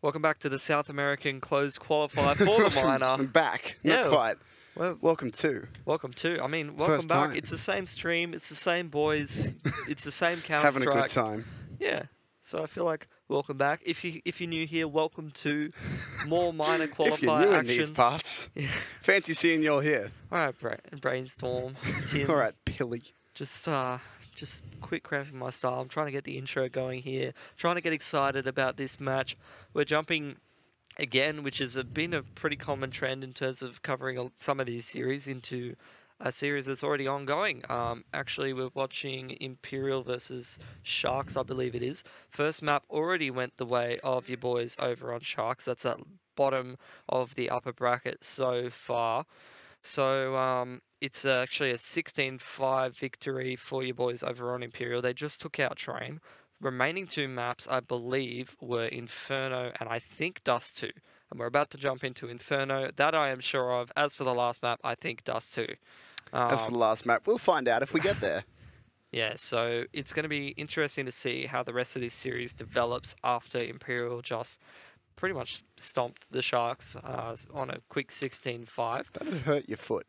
Welcome back to the South American closed qualifier for the minor. I'm back. Yeah. Not quite. Well, Welcome to. welcome to. I mean, welcome First back. time. It's the same stream. It's the same boys. It's the same Counter Having a good Strike. time. Yeah. So I feel like welcome back. If you're new here, welcome to more minor qualifier If you're new action. in these parts, Yeah. fancy seeing you all here. All right, brainstorm. Tim, All right, Pilly. Just quick cramping my style. I'm trying to get the intro going here. Trying to get excited about this match. We're jumping again, which has been a pretty common trend in terms of covering some of these series into a series that's already ongoing. Actually, we're watching Imperial versus Sharks, I believe it is. First map already went the way of your boys over on Sharks. That's at bottom of the upper bracket so far. So it's actually a 16-5 victory for your boys over on Imperial. They just took out Train. Remaining two maps, I believe, were Inferno and I think Dust 2. And we're about to jump into Inferno. That I am sure of. As for the last map, I think Dust 2. As for the last map, we'll find out if we get there. Yeah, so it's going to be interesting to see how the rest of this series develops after Imperial just pretty much stomped the Sharks on a quick 16-5. That'd hurt your foot.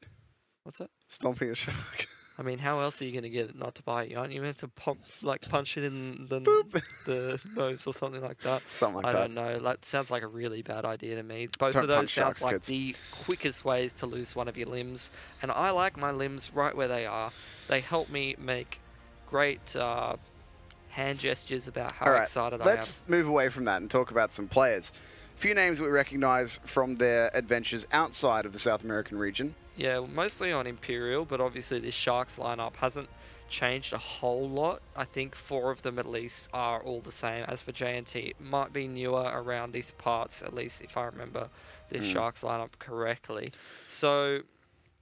What's that? Stomping a shark. I mean, how else are you going to get it not to bite you? Aren't you meant to punch it in the nose or something like that? Something like I that. don't know. That sounds like a really bad idea to me. Both Don't of those punch sound sharks, like kids. the quickest ways to lose one of your limbs. And I like my limbs right where they are. They help me make great hand gestures about how excited I am. Let's move away from that and talk about some players. A few names we recognize from their adventures outside of the South American region. Yeah, mostly on Imperial, but obviously this Sharks lineup hasn't changed a whole lot. I think 4 of them at least are all the same. As for JNT, it might be newer around these parts, at least if I remember the Sharks lineup correctly. So,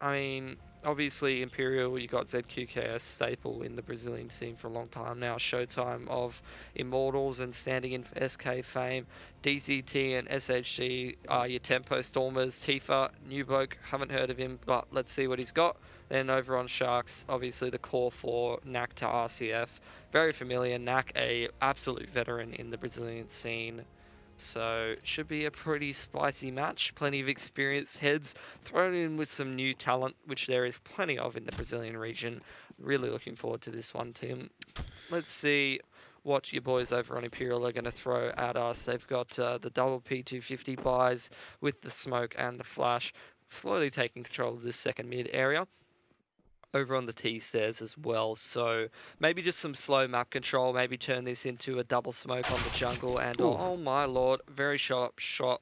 I mean, obviously Imperial, you got ZQK, a staple in the Brazilian scene for a long time now. Showtime of Immortals and standing in for SK fame. DZT and SHG are your tempo stormers. Tifa, new bloke, haven't heard of him, but let's see what he's got. Then over on Sharks, obviously the core 4, Nak to RCF. Very familiar. Nak, a absolute veteran in the Brazilian scene. So, should be a pretty spicy match. Plenty of experienced heads thrown in with some new talent, which there is plenty of in the Brazilian region. Really looking forward to this one, Tim. Let's see what your boys over on Imperial are going to throw at us. They've got the double P250 buys with the smoke and the flash, slowly taking control of this second mid area. Over on the T stairs as well, so maybe just some slow map control, maybe turn this into a double smoke on the jungle, and oh my lord, very sharp shot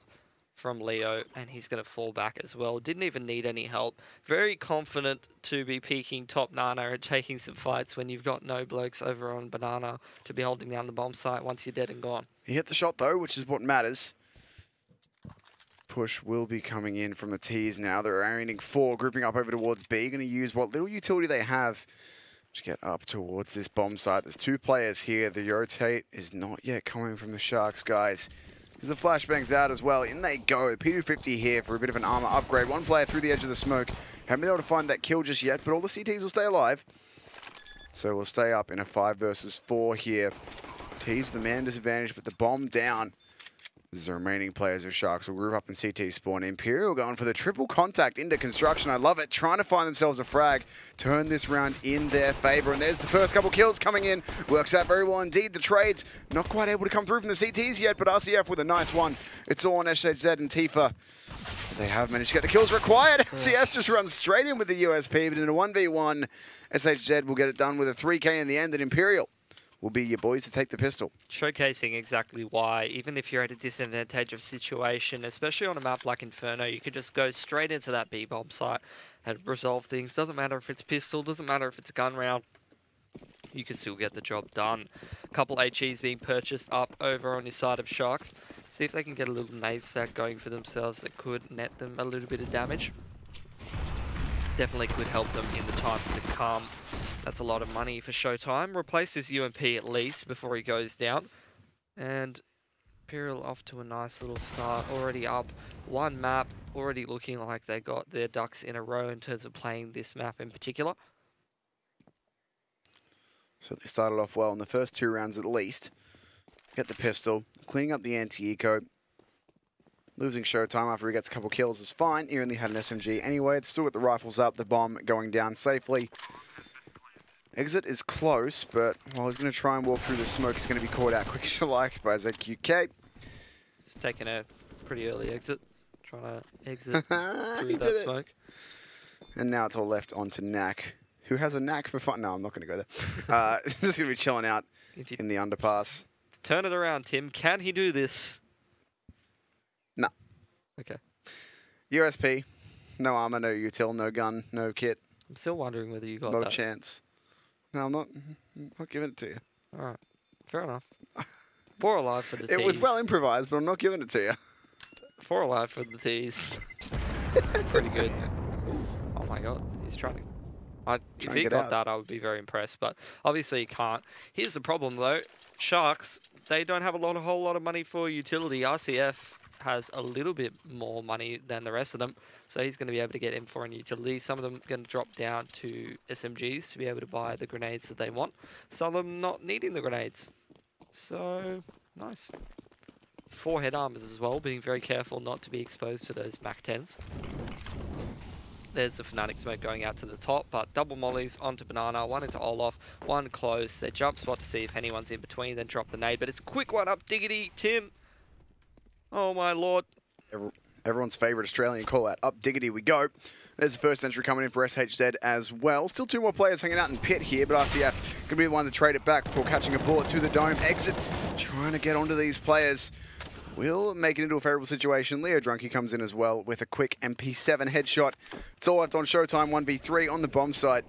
from Leo, and he's going to fall back as well. Didn't even need any help. Very confident to be peeking top Nana and taking some fights when you've got no blokes over on Banana to be holding down the bomb site once you're dead and gone. He hit the shot though, which is what matters. Push will be coming in from the T's now. They're aiming 4, grouping up over towards B. Going to use what little utility they have to get up towards this bomb site. There's 2 players here. The rotate is not yet coming from the Sharks, guys. There's a flashbangs out as well. In they go. P250 here for a bit of an armor upgrade. 1 player through the edge of the smoke. Haven't been able to find that kill just yet, but all the CTs will stay alive. So we'll stay up in a 5 versus 4 here. T's the man disadvantage, but the bomb down. This is the remaining players of Sharks will group up in CT spawn. Imperial going for the triple contact into construction. I love it. Trying to find themselves a frag. Turn this round in their favor. And there's the first couple kills coming in. Works out very well indeed. The trades not quite able to come through from the CTs yet, but RCF with a nice one. It's all on SHZ and Tifa. They have managed to get the kills required. RCF just runs straight in with the USP, but in a 1v1, SHZ will get it done with a 3K in the end, and Imperial will be your boys to take the pistol. Showcasing exactly why, even if you're at a disadvantageous situation, especially on a map like Inferno, you could just go straight into that B-bomb site and resolve things. Doesn't matter if it's pistol, doesn't matter if it's a gun round, you can still get the job done. A couple HEs being purchased up over on your side of Sharks. See if they can get a little nade stack going for themselves that could net them a little bit of damage. Definitely could help them in the times to come. That's a lot of money for Showtime. Replace his UMP at least before he goes down. And Imperial off to a nice little start. Already up 1 map. Already looking like they got their ducks in a row in terms of playing this map in particular. So they started off well in the first 2 rounds at least. Get the pistol, cleaning up the anti-eco. Losing Showtime after he gets a couple kills is fine. He only had an SMG anyway. It's still got the rifles up, the bomb going down safely. Exit is close, but while he's going to try and walk through the smoke, he's going to be caught out quick as you like by ZQK. He's taking a pretty early exit, trying to exit through that smoke. And now it's all left onto Knack, who has a knack for fun. No, I'm not going to go there. Just going to be chilling out in the underpass. Turn it around, Tim. Can he do this? No. Okay. USP, no armor, no util, no gun, no kit. I'm still wondering whether you got that. that. No chance. No, I'm not giving it to you. All right. Fair enough. 4 alive for the tees. It was well improvised, but I'm not giving it to you. 4 alive for the tees. It's pretty good. Oh my god, he's trying to... if he got that, I would be very impressed, but obviously he can't. Here's the problem though. Sharks, they don't have a whole lot of money for utility. RCF has a little bit more money than the rest of them, so he's going to be able to get M4 and utility. Some of them are going to drop down to SMGs to be able to buy the grenades that they want. Some of them not needing the grenades. So, nice. 4 head armors as well, being very careful not to be exposed to those Mac 10s. There's the Fnatic smoke going out to the top, but double mollies onto Banana, 1 into Olaf, 1 close. They jump spot to see if anyone's in between, then drop the nade, but it's a quick one up, Diggity, Tim. Oh my lord. Everyone's favourite Australian call out. Up Diggity we go. There's the first entry coming in for SHZ as well. Still 2 more players hanging out in pit here, but RCF going to be the one to trade it back before catching a bullet to the dome. Exit trying to get onto these players. Will make it into a favourable situation. Leo Drunky comes in as well with a quick MP7 headshot. It's all left on Showtime, 1v3 on the bomb site.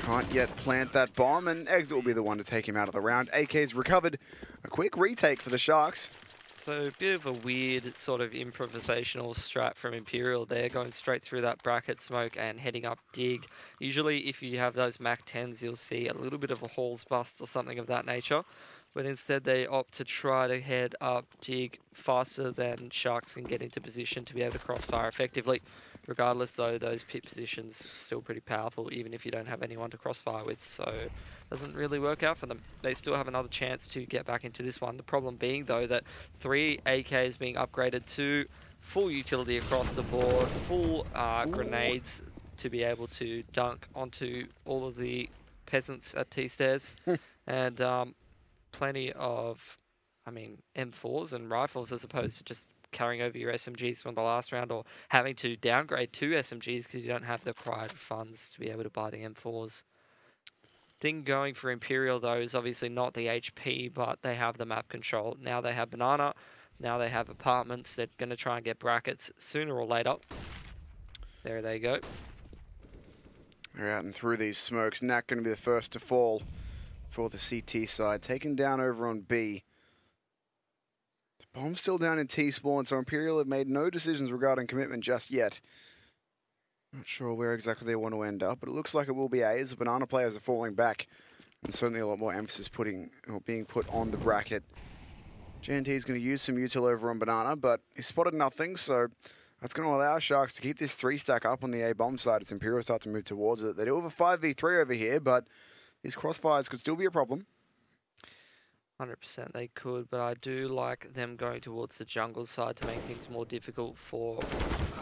Can't yet plant that bomb, and Exit will be the one to take him out of the round. AK's recovered. A quick retake for the Sharks. So a bit of a weird sort of improvisational strat from Imperial there, going straight through that bracket smoke and heading up dig. Usually if you have those Mac 10s, you'll see a little bit of a Halls bust or something of that nature. But instead they opt to try to head up dig faster than Sharks can get into position to be able to crossfire effectively. Regardless though, those pit positions are still pretty powerful even if you don't have anyone to crossfire with, so it doesn't really work out for them. They still have another chance to get back into this one. The problem being though that 3 AKs being upgraded to full utility across the board, full grenades to be able to dunk onto all of the peasants at T-Stairs, and plenty of, I mean, M4s and rifles as opposed to just carrying over your SMGs from the last round or having to downgrade to SMGs because you don't have the required funds to be able to buy the M4s. Thing going for Imperial though is obviously not the HP, but they have the map control. Now they have Banana, now they have apartments. They're going to try and get brackets sooner or later. There they go. They're out and through these smokes. Knack going to be the first to fall for the CT side. Taken down over on B. The bomb's still down in T-spawn, so Imperial have made no decisions regarding commitment just yet. Not sure where exactly they want to end up, but it looks like it will be A as the Banana players are falling back. And certainly a lot more emphasis being put on the bracket. JNT is going to use some util over on Banana, but he spotted nothing, so that's going to allow Sharks to keep this 3-stack up on the A bomb side as Imperial start to move towards it. They do have a 5v3 over here, but these crossfires could still be a problem. 100% they could, but I do like them going towards the jungle side to make things more difficult for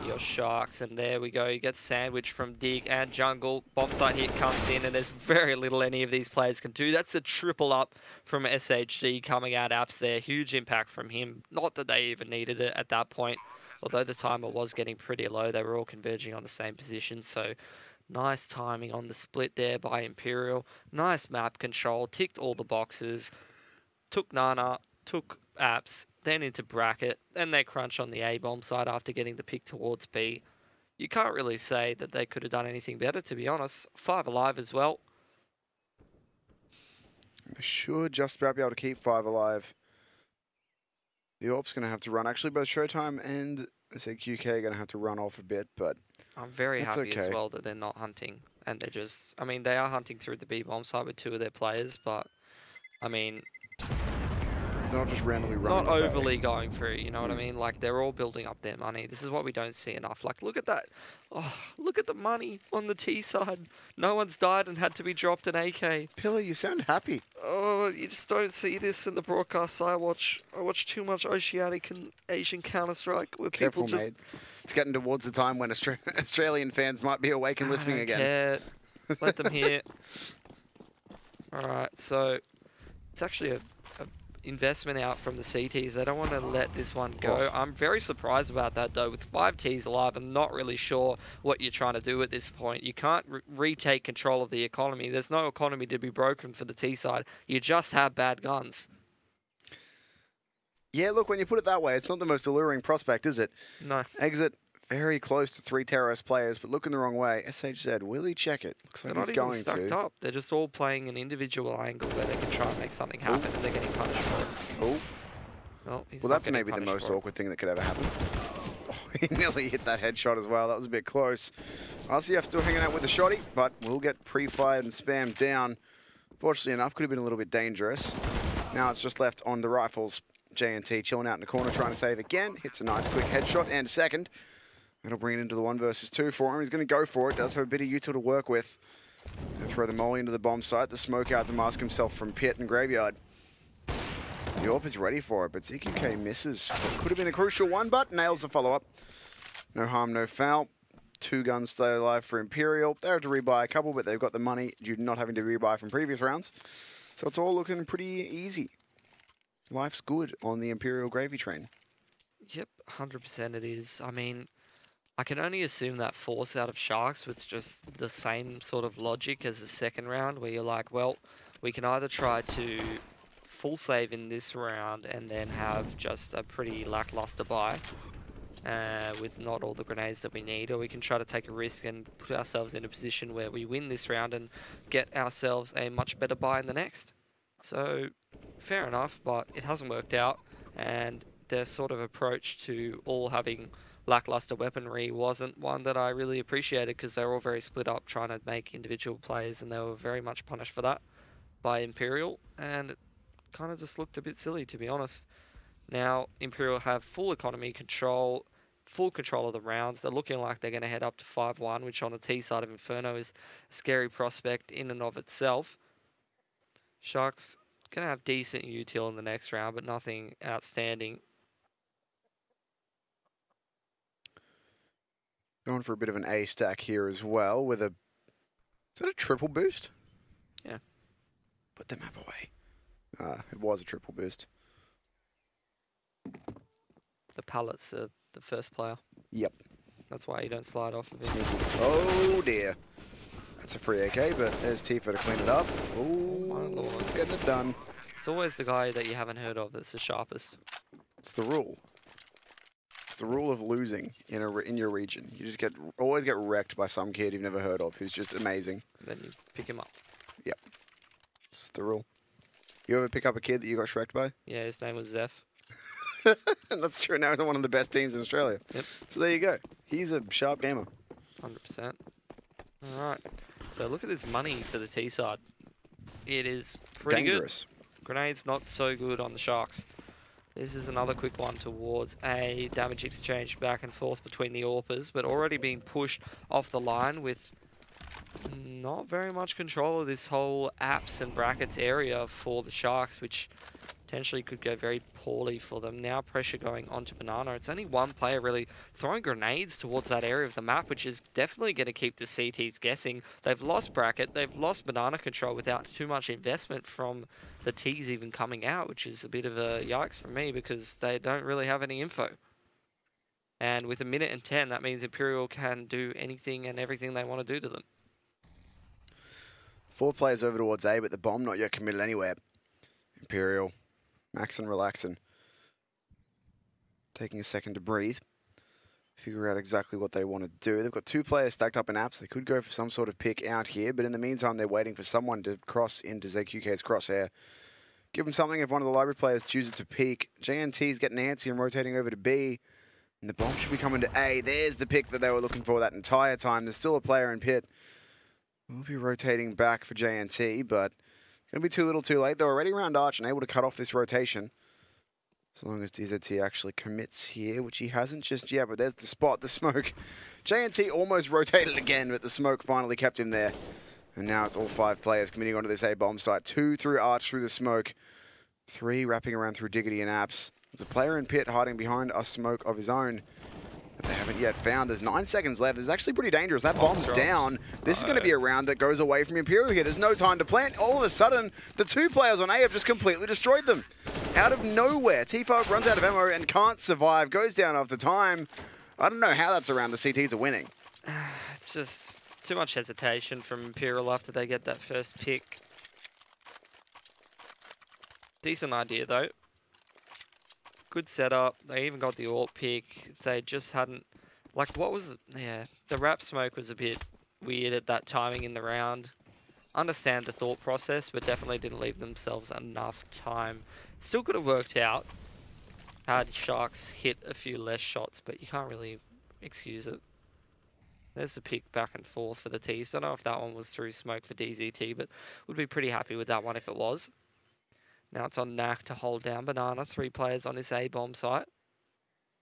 your Sharks. And there we go, you get sandwiched from dig and jungle. Bomb site hit comes in, and there's very little any of these players can do. That's a triple up from SHG coming out apps there. Huge impact from him. Not that they even needed it at that point. Although the timer was getting pretty low, they were all converging on the same position. So nice timing on the split there by Imperial. Nice map control, ticked all the boxes. Took Nana, took apps, then into bracket, then they crunch on the A bomb side after getting the pick towards B. You can't really say that they could have done anything better, to be honest. 5 alive as well. They should just about be able to keep 5 alive. The AWP's going to have to run. Actually, both Showtime and QK are going to have to run off a bit, but I'm very happy as well that they're not hunting. And they're just, I mean, they are hunting through the B bomb side with 2 of their players, but, I mean, not just randomly running. Not overly going for it, you know what I mean? Like, they're all building up their money. This is what we don't see enough. Like, look at that. Oh, look at the money on the T side. No one's died and had to be dropped an AK. Pillar, you sound happy. Oh, you just don't see this in the broadcasts I watch. I watch too much Oceanic and Asian Counter-Strike where Careful, people just... mate. It's getting towards the time when Australian fans might be awake and listening again. Care. Let them hear. All right, so it's actually a investment out from the CTs. They don't want to let this one go. I'm very surprised about that, though. With 5 Ts alive, I'm not really sure what you're trying to do at this point. You can't retake control of the economy. There's no economy to be broken for the T side. You just have bad guns. Yeah, look, when you put it that way, it's not the most alluring prospect, is it? No. Exit very close to 3 terrorist players, but looking the wrong way. SHZ, will he check it? Looks like They're he's not going even stacked up. They're just all playing an individual angle where they can try and make something happen, and they're getting punished for it. Oh. Well, he's Well, not that's getting maybe the punished most for it. awkward thing that could ever happen. Oh, he nearly hit that headshot as well. That was a bit close. RCF still hanging out with the shotty, but will get pre-fired and spammed down. Fortunately enough, could have been a little bit dangerous. Now it's just left on the rifles. J&T chilling out in the corner, trying to save again. Hits a nice quick headshot and a second. That'll bring it into the 1 versus 2 for him. He's going to go for it. Does have a bit of util to work with. Going to throw the molly into the bomb site. The smoke out to mask himself from pit and graveyard. The AWP is ready for it, but ZQK misses. What could have been a crucial one, but nails the follow-up. No harm, no foul. 2 guns stay alive for Imperial. They have to rebuy a couple, but they've got the money due to not having to rebuy from previous rounds. So it's all looking pretty easy. Life's good on the Imperial gravy train. Yep, 100% it is. I mean, I can only assume that force out of Sharks was just the same sort of logic as the second round, where you're like, well, we can either try to full save in this round and then have just a pretty lackluster buy with not all the grenades that we need, or we can try to take a risk and put ourselves in a position where we win this round and get ourselves a much better buy in the next. So, fair enough, but it hasn't worked out, and their sort of approach to all having lackluster weaponry wasn't one that I really appreciated, because they were all very split up trying to make individual plays, and they were very much punished for that by Imperial, and it kind of just looked a bit silly, to be honest. Now, Imperial have full economy control, full control of the rounds. They're looking like they're going to head up to 5-1, which on the T side of Inferno is a scary prospect in and of itself. Sharks going to have decent util in the next round, but nothing outstanding. Going for a bit of an A stack here as well with a... Is that a triple boost? Yeah. Put the map away. It was a triple boost. The pallets are the first player. Yep. That's why you don't slide off of it. Sneaky. Oh dear. That's a free AK, but there's Tifa to clean it up. Oh, my lord. Getting it done. It's always the guy that you haven't heard of that's the sharpest. It's the rule. It's the rule of losing in your region. You just always get wrecked by some kid you've never heard of who's just amazing. Then you pick him up. Yep. It's the rule. You ever pick up a kid that you got shreked by? Yeah, his name was Zeph. That's true. Now he's one of the best teams in Australia. Yep. So there you go. He's a sharp gamer. 100%. All right. So look at this money for the T side. It is pretty Dangerous. good. Grenades not so good on the Sharks. This is another quick one towards a damage exchange back and forth between the AWPers, but already being pushed off the line with not very much control of this whole apps and brackets area for the Sharks, which potentially could go very poorly for them. Now pressure going onto Banana. It's only one player really throwing grenades towards that area of the map, which is definitely going to keep the CTs guessing. They've lost bracket, they've lost Banana control without too much investment from the Ts even coming out, which is a bit of a yikes for me because they don't really have any info. And with 1 minute and 10, that means Imperial can do anything and everything they want to do to them. 4 players over towards A, but the bomb not yet committed anywhere. Imperial, maxing, relaxing. Taking a second to breathe. Figure out exactly what they want to do. They've got 2 players stacked up in apps. They could go for some sort of pick out here, but in the meantime, they're waiting for someone to cross into ZQK's crosshair. Give them something if one of the library players chooses to peek. JNT's getting antsy and rotating over to B. And the bomb should be coming to A. There's the pick that they were looking for that entire time. There's still a player in pit. We'll be rotating back for JNT, but it's going to be too little too late. They're already around Arch and able to cut off this rotation. As long as DZT actually commits here, which he hasn't just yet, but there's the spot, the smoke. JNT almost rotated again, but the smoke finally kept him there. And now it's all 5 players committing onto this A-bomb site. 2 through Arch through the smoke. 3 wrapping around through Diggity and Apps. There's a player in pit hiding behind a smoke of his own that they haven't yet found. There's 9 seconds left. This is actually pretty dangerous. That bomb's down. This is going to be a round that goes away from Imperial here. There's no time to plant. All of a sudden, the 2 players on A have just completely destroyed them. Out of nowhere, T5 runs out of ammo and can't survive. Goes down after time. I don't know how that's around. The CTs are winning. It's just too much hesitation from Imperial after they get that first pick. Decent idea though. Good setup. They even got the AWP pick. If they just hadn't, like, what was, yeah, the wrap smoke was a bit weird at that timing in the round. Understand the thought process, but definitely didn't leave themselves enough time. Still could have worked out had Sharks hit a few less shots, but you can't really excuse it. There's the pick back and forth for the T's. Don't know if that one was through smoke for DZT, but would be pretty happy with that one if it was. Now it's on Knack to hold down Banana. 3 players on this A-bomb site.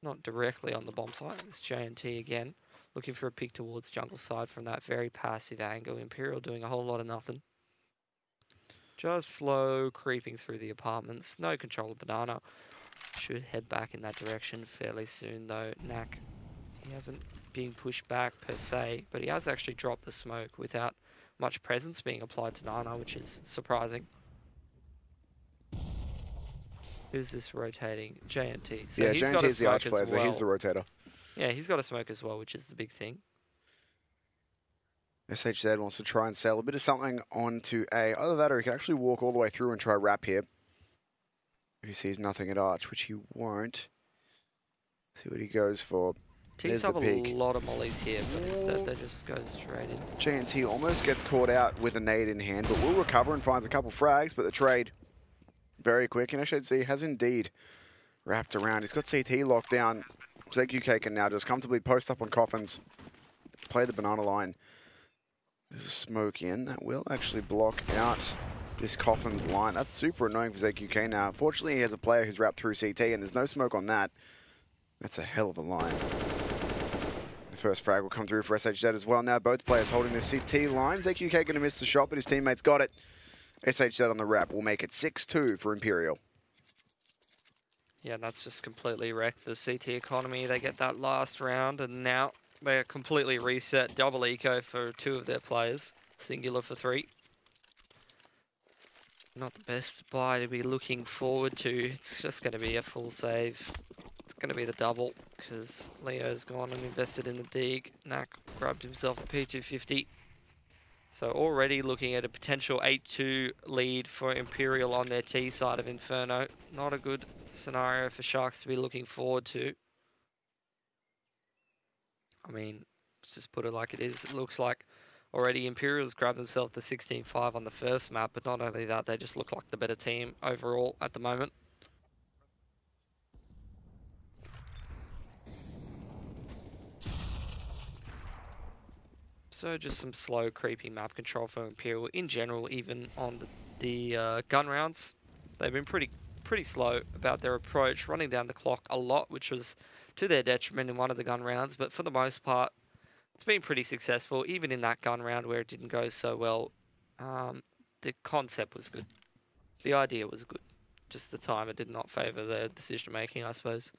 Not directly on the bomb site. It's JNT again. Looking for a pick towards jungle side from that very passive angle. Imperial doing a whole lot of nothing. Just slow creeping through the apartments. No control of Banana. Should head back in that direction fairly soon though. Knack, he hasn't been pushed back per se, but he has actually dropped the smoke without much presence being applied to Nana, which is surprising. Who's this rotating? JNT. So yeah, he's JNT got a is the arch player, so he's the rotator. Yeah, he's got a smoke as well, which is the big thing. SHZ wants to try and sell a bit of something onto A. Either that or he can actually walk all the way through and try wrap here. If he sees nothing at arch, which he won't. See what he goes for. T's have a lot of mollies here, but instead they just go straight in. JNT almost gets caught out with a nade in hand, but will recover and finds a couple frags, but the trade very quick. And SHZ has indeed wrapped around. He's got CT locked down. ZQK can now just comfortably post up on coffins, play the banana line. There's a smoke in that will actually block out this coffins line. That's super annoying for ZQK now. Fortunately, he has a player who's wrapped through CT, and there's no smoke on that. That's a hell of a line. The first frag will come through for SHZ as well. Now both players holding the CT line. ZQK going to miss the shot, but his teammates got it. SHZ on the wrap will make it 6-2 for Imperial. Yeah, that's just completely wrecked the CT economy. They get that last round, and now they're completely reset. Double eco for 2 of their players. Singular for 3. Not the best buy to be looking forward to. It's just going to be a full save. It's going to be the double, because Leo's gone and invested in the dig. Knack grabbed himself a P250. So already looking at a potential 8-2 lead for Imperial on their T side of Inferno. Not a good scenario for Sharks to be looking forward to. I mean, let's just put it like it is. It looks like already Imperial's grabbed themselves the 16-5 on the first map, but not only that, they just look like the better team overall at the moment. So just some slow creeping map control for Imperial in general, even on the gun rounds. They've been pretty slow about their approach, running down the clock a lot, which was to their detriment in one of the gun rounds, but for the most part, it's been pretty successful, even in that gun round where it didn't go so well. The concept was good. The idea was good. Just the time it did not favour their decision making, I suppose.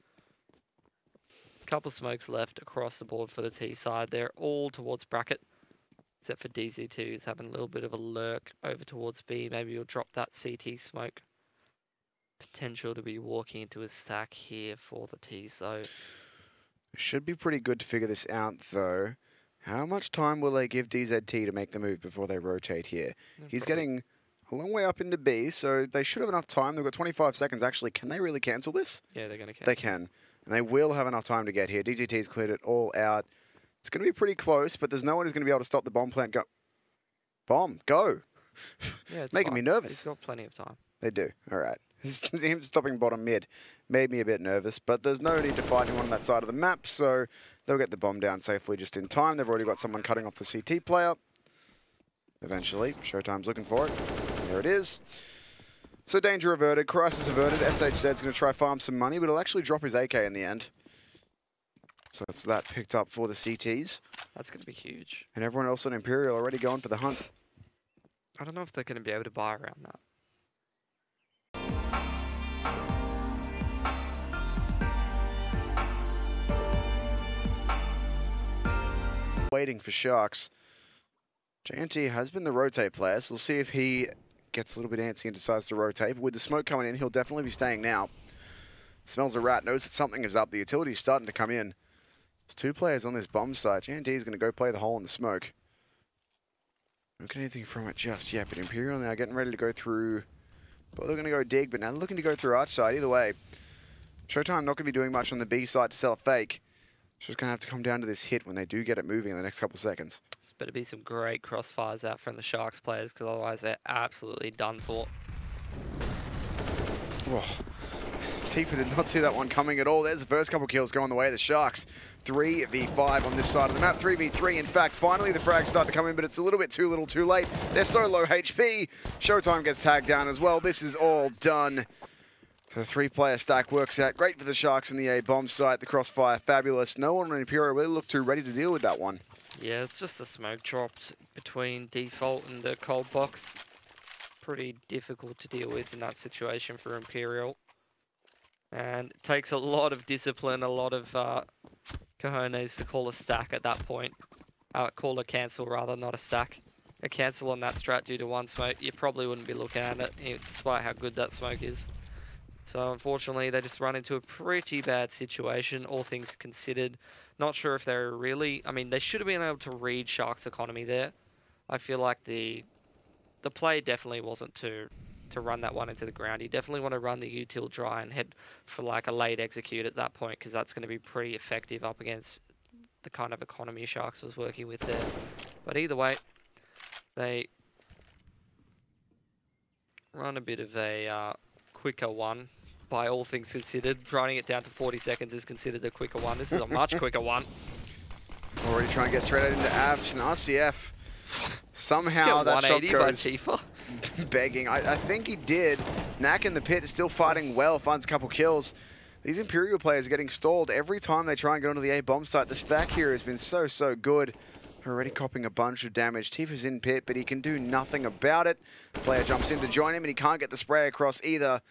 Couple smokes left across the board for the T side. They're all towards bracket, except for DZ2 who's having a little bit of a lurk over towards B. Maybe you'll drop that CT smoke. Potential to be walking into a stack here for the T's though. Should be pretty good to figure this out though. How much time will they give DZT to make the move before they rotate here? He's getting a long way up into B, so they should have enough time. They've got 25 seconds actually. Can they really cancel this? Yeah, they're going to cancel. They can. And they will have enough time to get here. DZT's cleared it all out. It's going to be pretty close, but there's no one who's going to be able to stop the bomb plant. Go. Bomb, go. Yeah, it's making me nervous. He's got plenty of time. They do. All right. Him stopping bottom mid made me a bit nervous, but there's no need to fight him on that side of the map, so they'll get the bomb down safely just in time. They've already got someone cutting off the CT player. Eventually, Showtime's looking for it. There it is. So danger averted, crisis averted. SHZ's going to try farm some money, but he'll actually drop his AK in the end. So that's that picked up for the CTs. That's going to be huge. And everyone else on Imperial already going for the hunt. I don't know if they're going to be able to buy around that. Waiting for Sharks. JNT has been the rotate player, so we'll see if he gets a little bit antsy and decides to rotate. But with the smoke coming in, he'll definitely be staying now. Smells a rat, knows that something is up. The utility's starting to come in. There's 2 players on this bomb site. JNT is going to go play the hole in the smoke. Don't get anything from it just yet, but Imperial now getting ready to go through. But they're going to go dig, but now they're looking to go through arch side. Either way, Showtime not going to be doing much on the B side to sell a fake. It's just going to have to come down to this hit when they do get it moving in the next couple seconds. There's better be some great crossfires out from the Sharks players, because otherwise they're absolutely done for. Oh. Tifa did not see that one coming at all. There's the first couple kills going the way of the Sharks. 3v5 on this side of the map. 3v3, in fact. Finally, the frags start to come in, but it's a little bit too little too late. They're so low HP. Showtime gets tagged down as well. This is all done. The 3-player stack works out. Great for the Sharks in the A bomb site. The crossfire, fabulous. No one on Imperial really looked too ready to deal with that one. Yeah, it's just the smoke dropped between default and the cold box. Pretty difficult to deal with in that situation for Imperial. And it takes a lot of discipline, a lot of cojones to call a stack at that point. Call a cancel rather, not a stack. A cancel on that strat due to one smoke, you probably wouldn't be looking at it, despite how good that smoke is. So unfortunately, they just run into a pretty bad situation, all things considered. Not sure if they're really... I mean, they should have been able to read Shark's economy there. I feel like the play definitely wasn't to run that one into the ground. You definitely want to run the util dry and head for like a late execute at that point, because that's going to be pretty effective up against the kind of economy Sharks was working with there. But either way, they run a bit of a quicker one, by all things considered. Running it down to 40 seconds is considered a quicker one. This is a much quicker one. Already trying to get straight out into Avs and RCF. Somehow that shot goes Tifa. begging. I think he did. Knack in the pit is still fighting well, finds a couple kills. These Imperial players are getting stalled every time they try and go into the A bomb site. The stack here has been so good. Already copping a bunch of damage. Tifa's in pit, but he can do nothing about it. Player jumps in to join him, and he can't get the spray across either.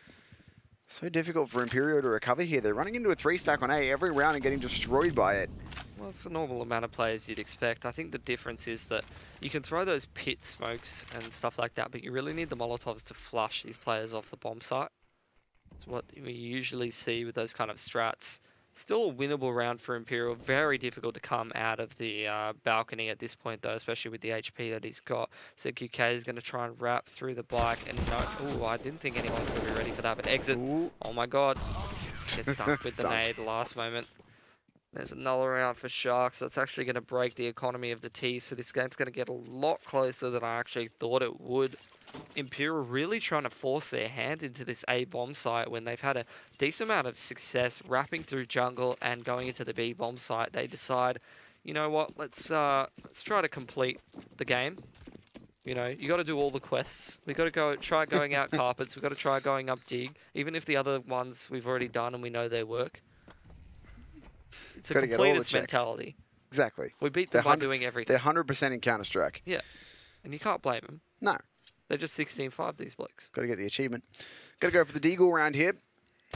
So difficult for Imperial to recover here. They're running into a 3-stack on A every round and getting destroyed by it. Well, it's the normal amount of players you'd expect. I think the difference is that you can throw those pit smokes and stuff like that, but you really need the Molotovs to flush these players off the bomb site. It's what we usually see with those kind of strats. Still a winnable round for Imperial. Very difficult to come out of the balcony at this point, though, especially with the HP that he's got. ZQK is going to try and wrap through the bike. And no, ooh, I didn't think anyone's going to be ready for that, but exit. Ooh. Oh my god. Gets dunked with the nade last moment. There's another round for Sharks. That's actually going to break the economy of the T, so this game's going to get a lot closer than I actually thought it would. Imperial really trying to force their hand into this A bomb site when they've had a decent amount of success wrapping through jungle and going into the B bomb site. They decide, you know what, let's try to complete the game. You know, you got to do all the quests. We got to try going out carpets. We got to try going up dig, even if the other ones we've already done and we know they work. It's a completist mentality. Exactly. We beat them by doing everything. They're 100% in Counter-Strike. Yeah. And you can't blame them. No. They're just 16-5, these blokes. Got to get the achievement. Got to go for the Deagle round here.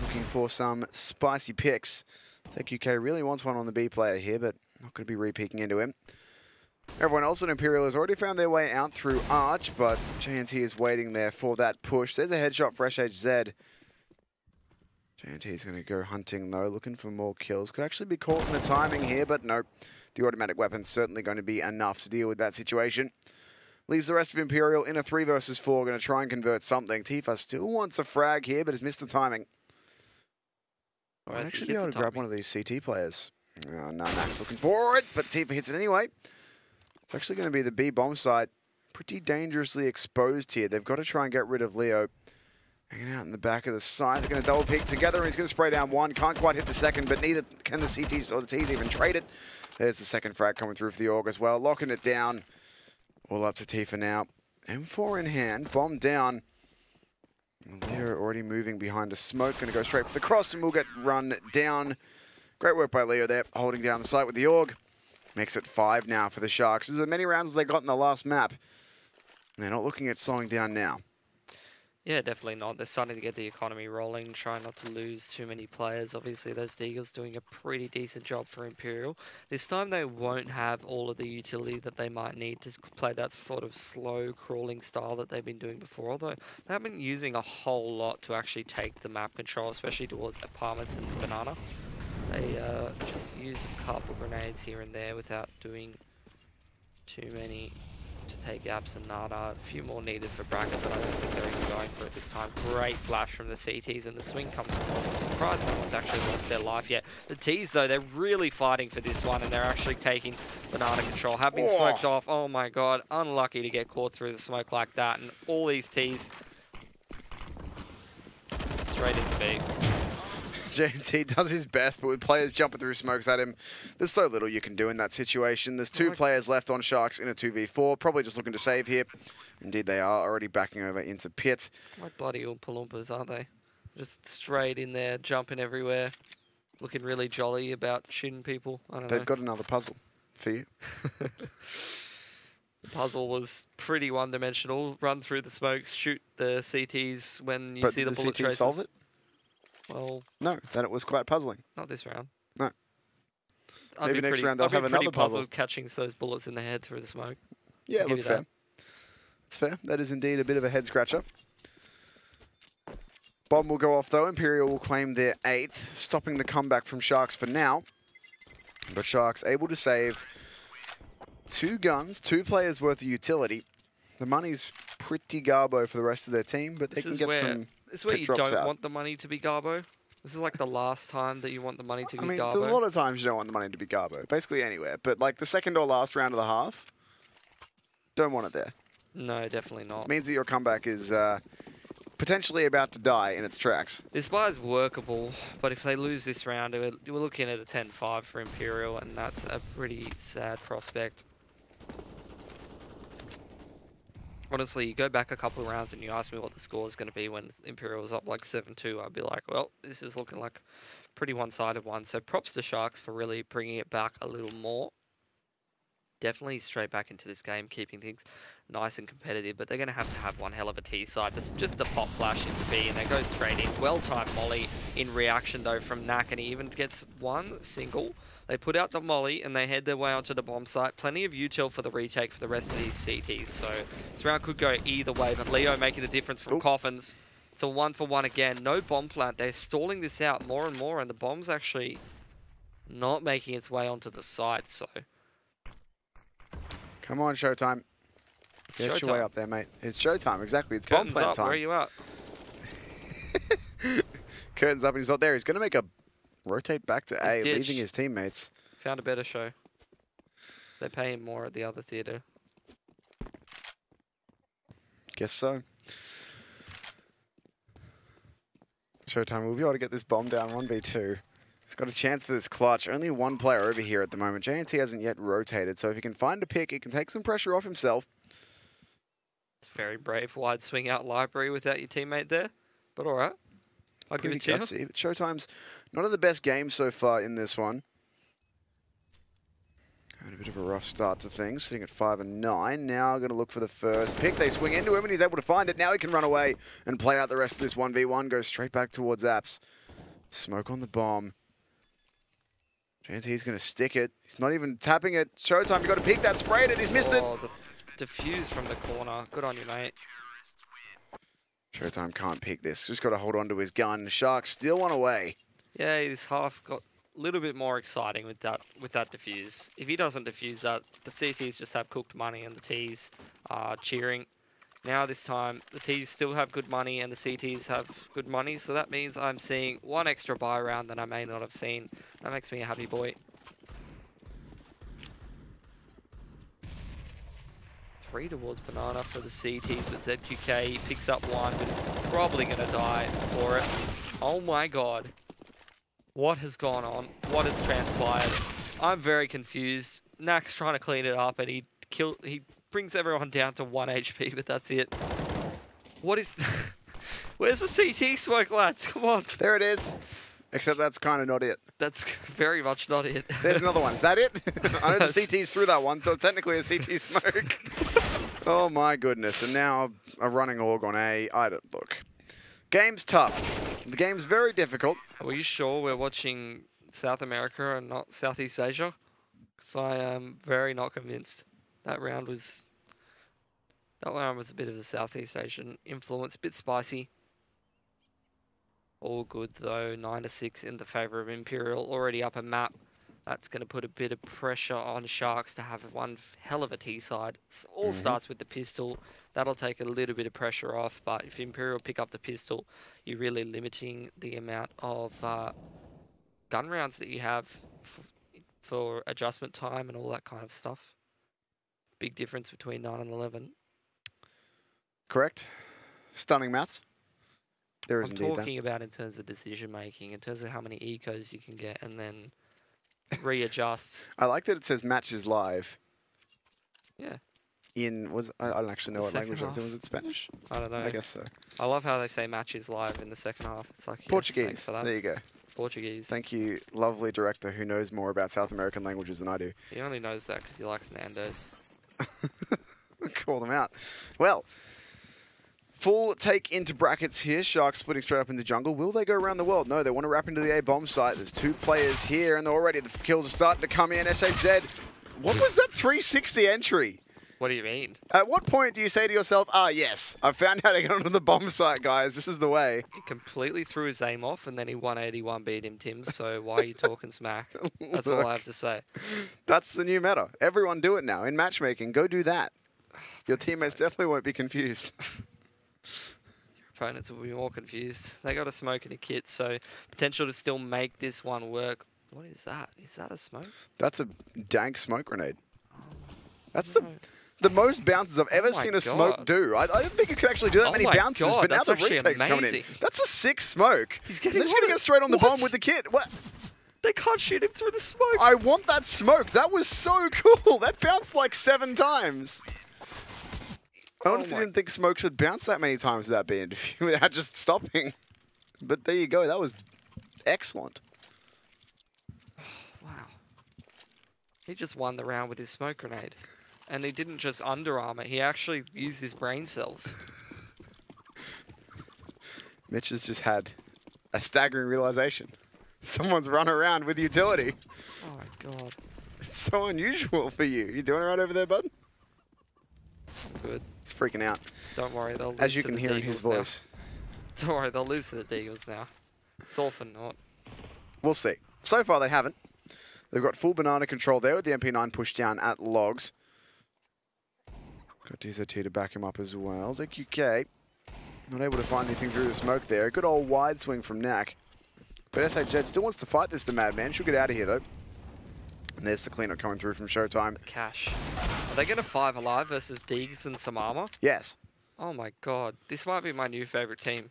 Looking for some spicy picks. I think UK really wants one on the B player here, but not going to be re-peeking into him. Everyone else at Imperial has already found their way out through Arch, but JNT is waiting there for that push. There's a headshot for SHZ. JNT is going to go hunting, though, looking for more kills. Could actually be caught in the timing here, but nope. The automatic weapon's certainly going to be enough to deal with that situation. Leaves the rest of Imperial in a 3 versus 4, going to try and convert something. Tifa still wants a frag here, but has missed the timing. Might actually be able to grab one of these CT players. Oh, no, Max looking for it, but Tifa hits it anyway. It's actually going to be the B bomb site. Pretty dangerously exposed here. They've got to try and get rid of Leo. Hanging out in the back of the side. They're going to double peek together, and he's going to spray down one. Can't quite hit the second, but neither can the CTs or the Ts even trade it. There's the second frag coming through for the Org as well. Locking it down. All up to Tifa now. M4 in hand. Bomb down. Leo already moving behind a smoke. Going to go straight for the cross and will get run down. Great work by Leo there, holding down the site with the AUG. Makes it 5 now for the Sharks. There's as many rounds as they got in the last map. And they're not looking at slowing down now. Yeah, definitely not. They're starting to get the economy rolling, trying not to lose too many players. Obviously, those Deagles doing a pretty decent job for Imperial. This time, they won't have all of the utility that they might need to play that sort of slow crawling style that they've been doing before. Although, they haven't been using a whole lot to actually take the map control, especially towards apartments and Banana. They just use a couple grenades here and there without doing too many to take Apps and Nada. A few more needed for Bracket, but I don't think they're even going for it this time. Great flash from the CTs, and the swing comes across. I'm surprised no one's actually lost their life yet. The Ts, though, they're really fighting for this one, and they're actually taking Banana control. Have been smoked off. Oh my god, unlucky to get caught through the smoke like that, and all these Ts straight into B. JNT does his best, but with players jumping through smokes at him, there's so little you can do in that situation. There's 2 players left on Sharks in a 2v4, probably just looking to save here. Indeed, they are already backing over into pit. Like bloody Oompa Loompas, aren't they? Just straight in there, jumping everywhere, looking really jolly about shooting people. I don't know. They've got another puzzle for you. The puzzle was pretty one-dimensional. Run through the smokes, shoot the CTs when you see the bullet traces. CTs solve it? Well, no, then it was quite puzzling. Not this round. No. Maybe next round they'll have another puzzle. Catching those bullets in the head through the smoke. Yeah, look fair. It's fair. That is indeed a bit of a head scratcher. Bomb will go off though. Imperial will claim their 8th, stopping the comeback from Sharks for now. But Sharks able to save 2 guns, 2 players worth of utility. The money's pretty garbo for the rest of their team, but they can get some. This is where you don't want the money to be garbo. This is like the last time that you want the money to be garbo. There's a lot of times you don't want the money to be garbo, basically anywhere. But like the second or last round of the half, don't want it there. No, definitely not. It means that your comeback is potentially about to die in its tracks. This buy is workable, but if they lose this round, we're looking at a 10-5 for Imperial, and that's a pretty sad prospect. Honestly, you go back a couple of rounds and you ask me what the score is going to be when Imperial was up like 7-2, I'd be like, well, this is looking like a pretty one-sided one. So props to Sharks for really bringing it back a little more. Definitely straight back into this game, keeping things nice and competitive, but they're going to have one hell of a T side. That's just the pop flash into B, and they go straight in. Well-timed molly in reaction, though, from Knack, and he even gets one single. They put out the molly, and they head their way onto the bomb site. Plenty of util for the retake for the rest of these CTs, so this round could go either way, but Leo making the difference from Coffins. It's a 1-for-1 again. No bomb plant. They're stalling this out more and more, and the bomb's actually not making its way onto the site, so... Come on, Showtime. Get your way up there, mate. It's showtime, exactly. It's bomb plant time. Where are you at? Curtains up and he's not there. He's going to make a rotate back to A, leaving his teammates. Found a better show. They pay him more at the other theater. Guess so. Showtime will be able to get this bomb down 1v2. He's got a chance for this clutch. Only 1 player over here at the moment. JNT hasn't yet rotated, so if he can find a pick, he can take some pressure off himself. It's very brave. Wide swing out library without your teammate there, but all right. I'll give it to you. But Showtime's not at the best game so far in this one. Had a bit of a rough start to things, sitting at 5 and 9. Now going to look for the first pick. They swing into him and he's able to find it. Now he can run away and play out the rest of this 1v1. Goes straight back towards Apps. Smoke on the bomb. JNT's going to stick it. He's not even tapping it. Showtime, you got to peek that, sprayed it. He's missed it. The diffuse from the corner. Good on you, mate. Showtime can't peek this. Just got to hold on to his gun. Sharks still one away. Yeah, this half got a little bit more exciting with that diffuse. If he doesn't diffuse that, the CTs just have cooked money and the Ts are cheering. Now this time, the Ts still have good money and the CTs have good money, so that means I'm seeing 1 extra buy round that I may not have seen. That makes me a happy boy. 3 towards Banana for the CTs, but ZQK picks up 1, but it's probably going to die for it. Oh my god. What has gone on? What has transpired? I'm very confused. Knack's trying to clean it up and he brings everyone down to 1 HP, but that's it. What is... Where's the CT smoke, lads? Come on. There it is. Except that's kind of not it. That's very much not it. There's another one. Is that it? I know the CT's through that one, so it's technically a CT smoke. Oh my goodness. And now a running org on A. I don't look. Game's tough. The game's very difficult. Are you sure we're watching South America and not Southeast Asia? Because I am very not convinced. That round was a bit of a Southeast Asian influence, a bit spicy. All good though, 9-6 in the favour of Imperial, already up a map. That's going to put a bit of pressure on Sharks to have one hell of a T-side. All starts with the pistol. That'll take a little bit of pressure off, but if Imperial pick up the pistol, you're really limiting the amount of gun rounds that you have for adjustment time and all that kind of stuff. Big difference between 9 and 11. Correct. Stunning maths. There is I'm indeed talking about in terms of decision making, in terms of how many ecos you can get and then readjust. I like that it says matches live. Yeah. I don't actually know The what language it was. second Was it Spanish? I don't know. I guess so. I love how they say matches live in the second half. It's like, yes, Portuguese. thanks for that. There you go. Portuguese. Thank you, lovely director who knows more about South American languages than I do. He only knows that because he likes Nando's. Call them out. Well, full take into brackets here. Sharks splitting straight up into jungle. Will they go around the world? No, they want to wrap into the A bomb site. There's 2 players here, and already the kills are starting to come in. SHZ, what was that 360 entry? What do you mean? At what point do you say to yourself, yes, I found how to get onto the bomb site, guys. This is the way. He completely threw his aim off, and then he 181 beat him, Tim. So why are you talking smack? That's all I have to say. That's the new meta. Everyone do it now. In matchmaking, go do that. Your teammates definitely won't be confused. Opponents will be more confused. They got a smoke and a kit, so potential to still make this one work. What is that? Is that a smoke? That's a dank smoke grenade. That's the most bounces I've ever seen a smoke do. I don't think you could actually do that many bounces, but now the retake's coming in. That's a sick smoke. He's just going to get straight on the bomb with the kit. What? They can't shoot him through the smoke. I want that smoke. That was so cool. That bounced like 7 times. I honestly didn't think smokes would bounce that many times without being without just stopping. But there you go. That was excellent. Wow. He just won the round with his smoke grenade. And he didn't just underarm it. He actually used his brain cells. Mitch has just had a staggering realization. Someone's run around with utility. Oh my god. It's so unusual for you. You doing all right over there, bud? I'm good. He's freaking out. Don't worry, they'll lose as you to can the hear in his Deagles now. voice. Don't worry, they'll lose to the Deagles now. It's all for naught. We'll see. So far, they haven't. They've got full banana control there with the MP9 pushed down at logs. Got DZT to back him up as well. ZQK not able to find anything through the smoke there. Good old wide swing from Knack. But SHZ still wants to fight this, the madman. She'll get out of here, though. And there's the cleanup coming through from Showtime. Cash. Are they going to 5 alive versus Deegs and some armor? Yes. Oh my god. This might be my new favorite team.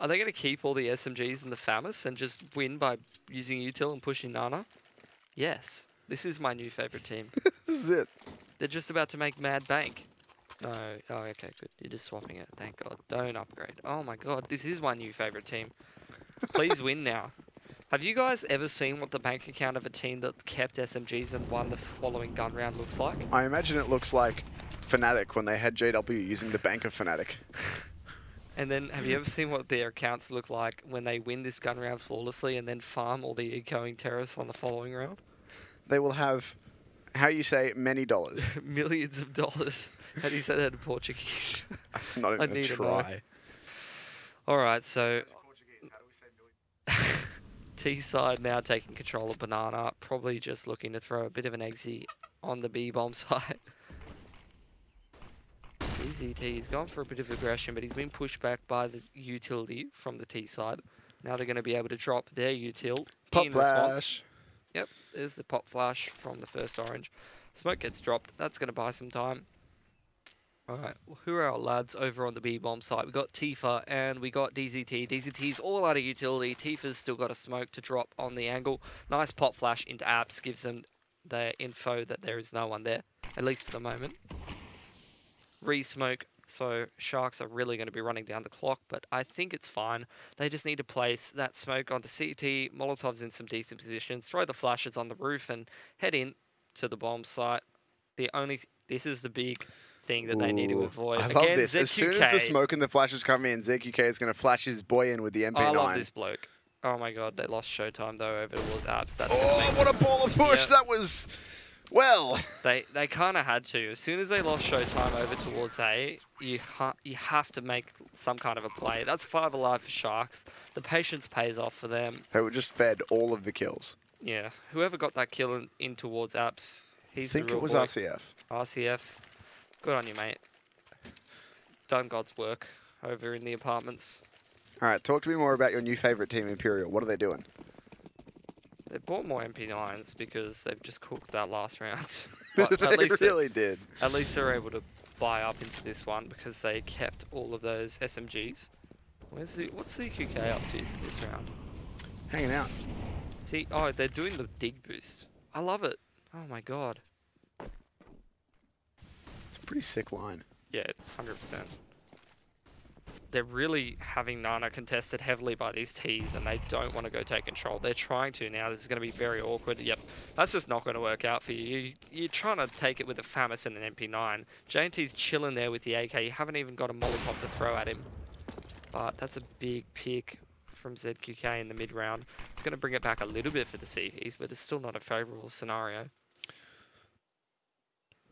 Are they going to keep all the SMGs and the FAMAS and just win by using util and pushing Nana? Yes. This is my new favorite team. This is it. They're just about to make mad bank. No. Oh, okay, good. You're just swapping it. Thank God. Don't upgrade. Oh my god. This is my new favorite team. Please win now. Have you guys ever seen what the bank account of a team that kept SMGs and won the following gun round looks like? I imagine it looks like Fnatic when they had JW using the bank of Fnatic. And then have you ever seen what their accounts look like when they win this gun round flawlessly and then farm all the ecoing terrorists on the following round? They will have, how you say, many dollars. Millions of dollars. How do you say that in Portuguese? I'm not even going to try. Alright, so T side now taking control of Banana, probably just looking to throw a bit of an exit on the B bomb side. DZT's gone for a bit of aggression, but he's been pushed back by the utility from the T side. Now they're going to be able to drop their util in response. Yep, there's the pop flash from the first orange. Smoke gets dropped. That's going to buy some time. Alright, who are our lads over on the B-bomb side? We got Tifa and we got DZT. DZT's all out of utility. Tifa's still got a smoke to drop on the angle. Nice pop flash into apps, gives them the info that there is no one there, at least for the moment. Re-smoke So Sharks are really going to be running down the clock, but I think it's fine. They just need to place that smoke onto CT, Molotovs in some decent positions, throw the flashes on the roof, and head in to the bomb site. This is the big thing that they need to avoid. I love Again, this. ZQK, As soon as the smoke and the flashes come in, ZQK is going to flash his boy in with the MP9. I love this bloke. Oh my god, they lost Showtime though over towards Apps. That's what a baller push! Yeah. That was, well. They kind of had to. As soon as they lost Showtime over towards A, you have to make some kind of a play. That's 5 alive for Sharks. The patience pays off for them. They were just fed all of the kills. Yeah, whoever got that kill in towards Apps, he's the real I think it was boy. RCF. RCF, good on you, mate. Done God's work over in the apartments. All right, talk to me more about your new favorite team, Imperial. What are they doing? They bought more MP9s because they've just cooked that last round. But at They least really did. At least they're able to buy up into this one because they kept all of those SMGs. What's CQK up to this round? Hanging out. See, oh, they're doing the dig boost. I love it. Oh my god. It's a pretty sick line. Yeah, 100%. They're really having Nana contested heavily by these Ts, and they don't want to go take control. They're trying to now. This is going to be very awkward. Yep, that's just not going to work out for you. You're trying to take it with a FAMAS and an MP9. JNT's chilling there with the AK. You haven't even got a Molotov to throw at him. But that's a big pick from ZQK in the mid-round. It's going to bring it back a little bit for the CTs, but it's still not a favourable scenario.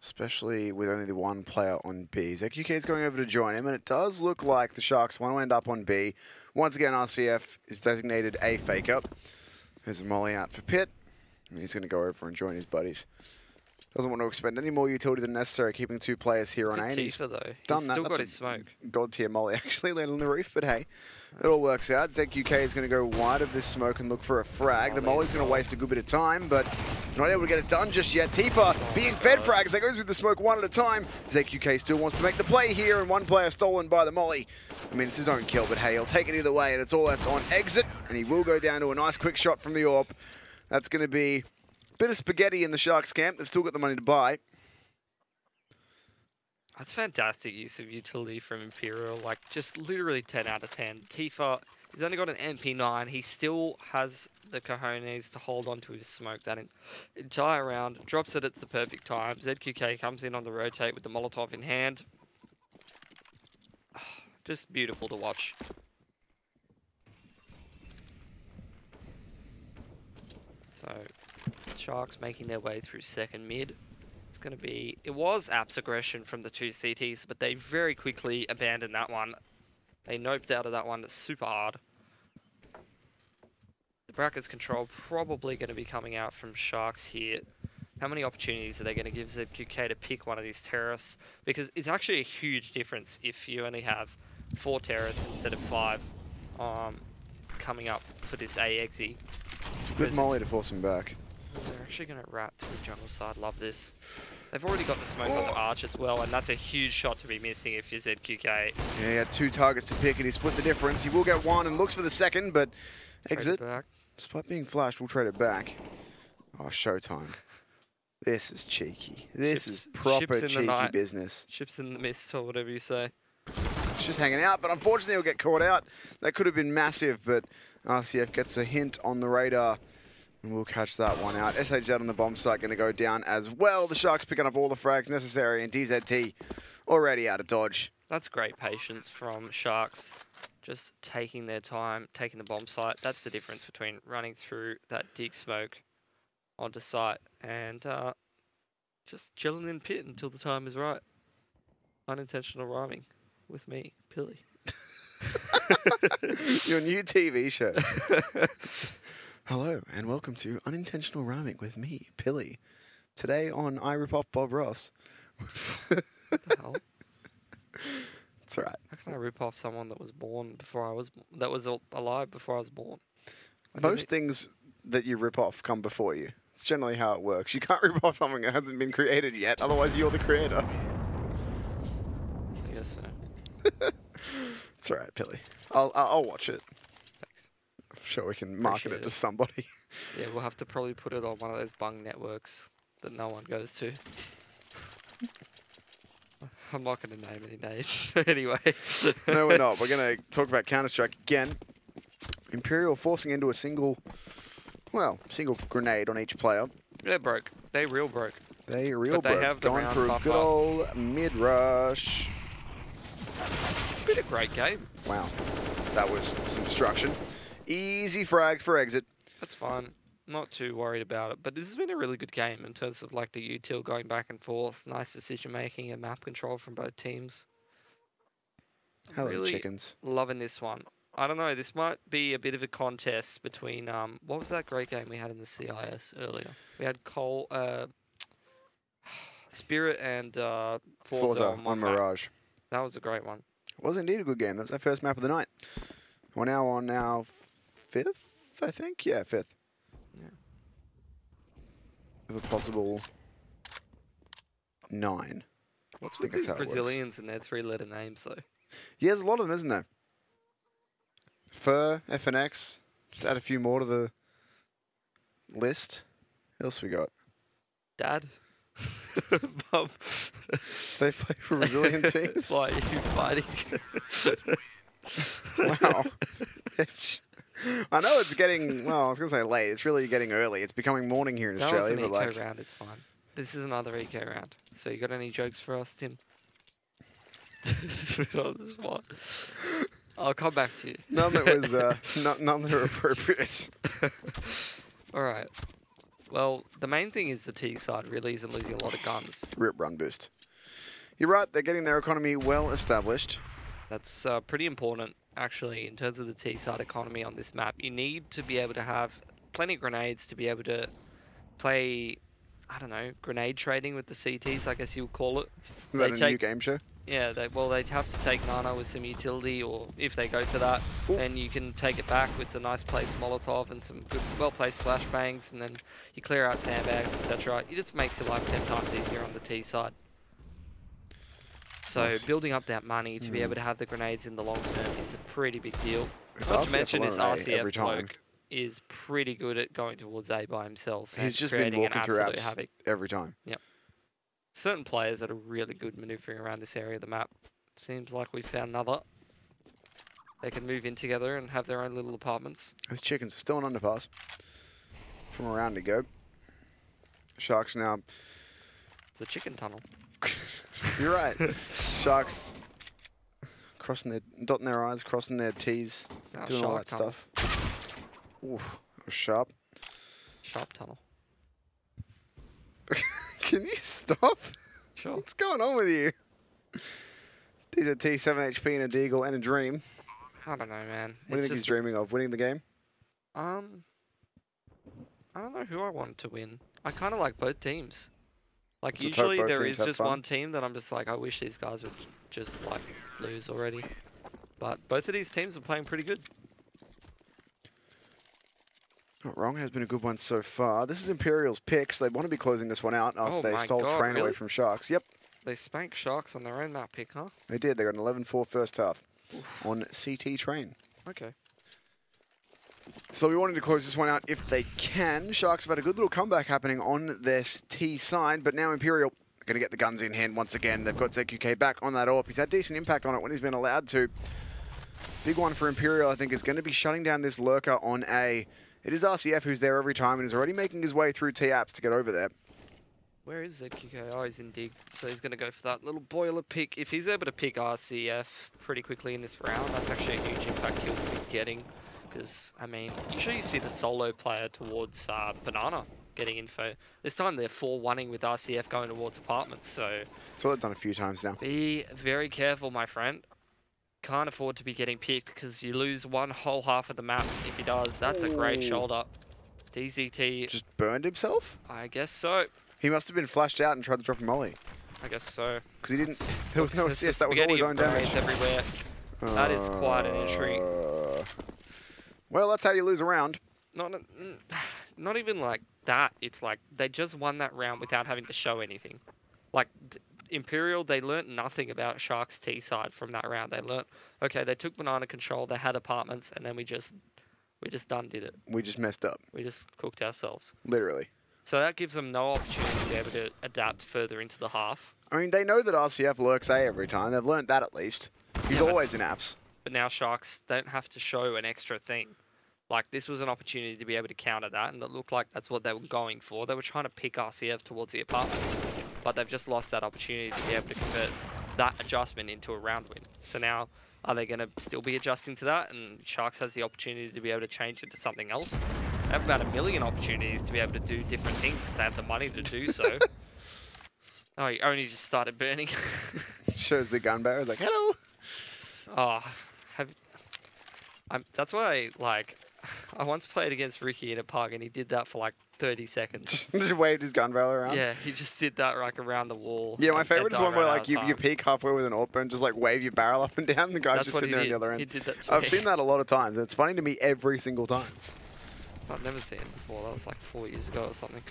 Especially with only the one player on B. ZQK is going over to join him, and it does look like the Sharks want to end up on B. Once again, RCF is designated a fake-up. There's a molly out for Pitt, and he's going to go over and join his buddies. Doesn't want to expend any more utility than necessary, keeping 2 players here on A. Tifa, though. Done He's that. still That's got his smoke. God tier molly actually landed on the roof, but hey, it all works out. ZQK is going to go wide of this smoke and look for a frag. The molly's going to waste a good bit of time, but not able to get it done just yet. Tifa being fed frags. They go through the smoke one at a time. ZQK still wants to make the play here, and one player stolen by the molly. I mean, it's his own kill, but hey, he'll take it either way, and it's all left on exit, and he will go down to a nice quick shot from the AWP. That's going to be a bit of spaghetti in the Sharks camp. They've still got the money to buy. That's fantastic use of utility from Imperial, like just literally 10 out of 10. Tifa, he's only got an MP9, he still has the cojones to hold on to his smoke that entire round, drops it at the perfect time. ZQK comes in on the rotate with the Molotov in hand. Just beautiful to watch. So, Sharks making their way through second mid. It's going to be... It was Apps aggression from the 2 CTs, but they very quickly abandoned that one. They noped out of that one super hard. The brackets control probably going to be coming out from Sharks here. How many opportunities are they going to give ZQK to pick one of these terrorists? Because it's actually a huge difference if you only have 4 terrorists instead of 5 coming up for this AXE. It's a good molly to force him back. They're actually going to wrap through jungle side. Love this. They've already got the smoke on the arch as well, and that's a huge shot to be missing if you're ZQK. Yeah, he had 2 targets to pick, and he split the difference. He will get 1 and looks for the second, but exit. Despite being flashed, we'll trade it back. Oh, Showtime. This is cheeky. This is proper cheeky business. Ships in the mist, or whatever you say. It's just hanging out, but unfortunately he'll get caught out. That could have been massive, but RCF gets a hint on the radar. And we'll catch that one out. SHZ on the bomb site going to go down as well. The Sharks picking up all the frags necessary, and DZT already out of dodge. That's great patience from Sharks. Just taking their time, taking the bomb site. That's the difference between running through that dig smoke onto site and just chilling in pit until the time is right. Unintentional rhyming with me, Pilly. Your new TV show. Hello, and welcome to Unintentional Rhyming with me, Pilly. Today on I Rip Off Bob Ross. What the hell? It's alright. How can I rip off someone that was born before I was... that was alive before I was born? Most things that you rip off come before you. It's generally how it works. You can't rip off something that hasn't been created yet, otherwise you're the creator. I guess so. It's alright, Pilly. I'll watch it. Thanks. I'm sure we can market it to somebody. Yeah, we'll have to probably put it on one of those bung networks that no one goes to. I'm not going to name any names. Anyway. No, we're not. We're going to talk about Counter-Strike again. Imperial forcing into a single grenade on each player. They're broke. They real broke. They real but they broke. have the Going round for a buffer. good old mid-rush. It's been a great game. Wow. That was some destruction. Easy frag for exit. That's fine. Not too worried about it. But this has been a really good game in terms of like the util going back and forth. Nice decision making and map control from both teams. Hello, really chickens. Loving this one. I don't know. This might be a bit of a contest between what was that great game we had in the CIS earlier? We had Spirit and Forza on Mirage. That was a great one. It was indeed a good game. That's our first map of the night. We're now on our 5th, I think? Yeah, 5th. Yeah. With a possible 9. What's with these Brazilians and their 3-letter names, though? Yeah, there's a lot of them, isn't there? Fur, FNX. Just add a few more to the list. What else we got? Dad? Mum? They play for Brazilian teams? Why are you fighting? Wow. I know it's getting, well, I was going to say late. It's really getting early. It's becoming morning here in Australia. That was but an eco round. It's fine. This is another eco round. So you got any jokes for us, Tim? On the spot. I'll come back to you. None that was, none that are appropriate. All right. Well, the main thing is the T side really isn't losing a lot of guns. Rip, run, boost. You're right. They're getting their economy well established. That's pretty important, actually, in terms of the T side economy on this map. You need to be able to have plenty of grenades to be able to play, I don't know, grenade trading with the CTs, I guess you would call it. Is that a new game show? Yeah, they'd have to take Nana with some utility, or if they go for that, then you can take it back with a nice placed Molotov and some good, well-placed flashbangs, and then you clear out sandbags, etc. It just makes your life 10 times easier on the T side. So Nice. building up that money to be able to have the grenades in the long term is a pretty big deal. It's Not to RCF mention his alone, RCF every time. bloke is pretty good at going towards A by himself. He's and just been creating an walking through absolute apps havoc. every time. Yep. Certain players that are really good maneuvering around this area of the map. Seems like we found another. They can move in together and have their own little apartments. Those chickens are still an underpass. From a round to go. Sharks now. It's a chicken tunnel. You're right. Sharks dotting their I's, crossing their T's, It's now doing all shark that tunnel. stuff. Ooh, that was sharp. Sharp tunnel. Can you stop? Sure. What's going on with you? These are T7 HP and a Deagle and a Dream. I don't know, man. What do you think he's dreaming of? Winning the game? I don't know who I want to win. I kind of like both teams. Like, Just hope usually both there teams is have just fun. one team that I'm just like, I wish these guys would just, like, lose already. But both of these teams are playing pretty good. Not wrong, has been a good one so far. This is Imperial's picks. They want to be closing this one out after Oh they my stole God, train away really? from Sharks. Yep, They spanked Sharks on their own map pick, huh? they did. They got an 11-4 first half on CT train. Okay. So we wanted to close this one out if they can. Sharks have had a good little comeback happening on their T side, but now Imperial are going to get the guns in hand once again. They've got ZQK back on that AWP. He's had decent impact on it when he's been allowed to. Big one for Imperial, I think, is going to be shutting down this lurker on A. It is RCF who's there every time and is already making his way through T-Apps to get over there. Where is ZQK? Oh, he's in dig. So he's going to go for that little boiler pick. If he's able to pick RCF pretty quickly in this round, that's actually a huge impact kill he's getting. Because, I mean, usually you see the solo player towards Banana getting info. This time they're 4-1ing with RCF going towards apartments, so... That's what they've done a few times now. Be very careful, my friend. Can't afford to be getting picked because you lose one whole half of the map if he does. That's a great shoulder. DZT... Just burned himself? I guess so. He must have been flashed out and tried to drop a molly. I guess so. Because he didn't... There was no There's assist. That was all his own damage. everywhere. That is quite an entry. Well, that's how you lose a round. Not even like that. It's like they just won that round without having to show anything. Like Imperial, they learnt nothing about Sharks T side from that round. They learnt, okay, they took banana control, they had apartments, and then we just done did it. We just messed up. We just cooked ourselves. Literally. So that gives them no opportunity to be able to adapt further into the half. I mean, they know that RCF lurks A every time. They've learned that at least. He's always in apps. But now Sharks don't have to show an extra thing. Like, this was an opportunity to be able to counter that, and it looked like that's what they were going for. They were trying to pick RCF towards the apartments, but they've just lost that opportunity to be able to convert that adjustment into a round win. So now, are they going to still be adjusting to that? And Sharks has the opportunity to be able to change it to something else. They have about 1 million opportunities to be able to do different things because they have the money to do so. Oh, he only just started burning. Shows the gun barrel, like, hello. Oh, that's why, like, I once played against Ricky in a park and he did that for like 30 seconds. Just waved his gun barrel around? Yeah, he just did that like around the wall. Yeah, my favorite is one where like you peek halfway with an AWP and just like wave your barrel up and down and the guy's just sitting there on the other end. He did that to I've me. seen that a lot of times. It's funny to me every single time. I've never seen it before. That was like 4 years ago or something.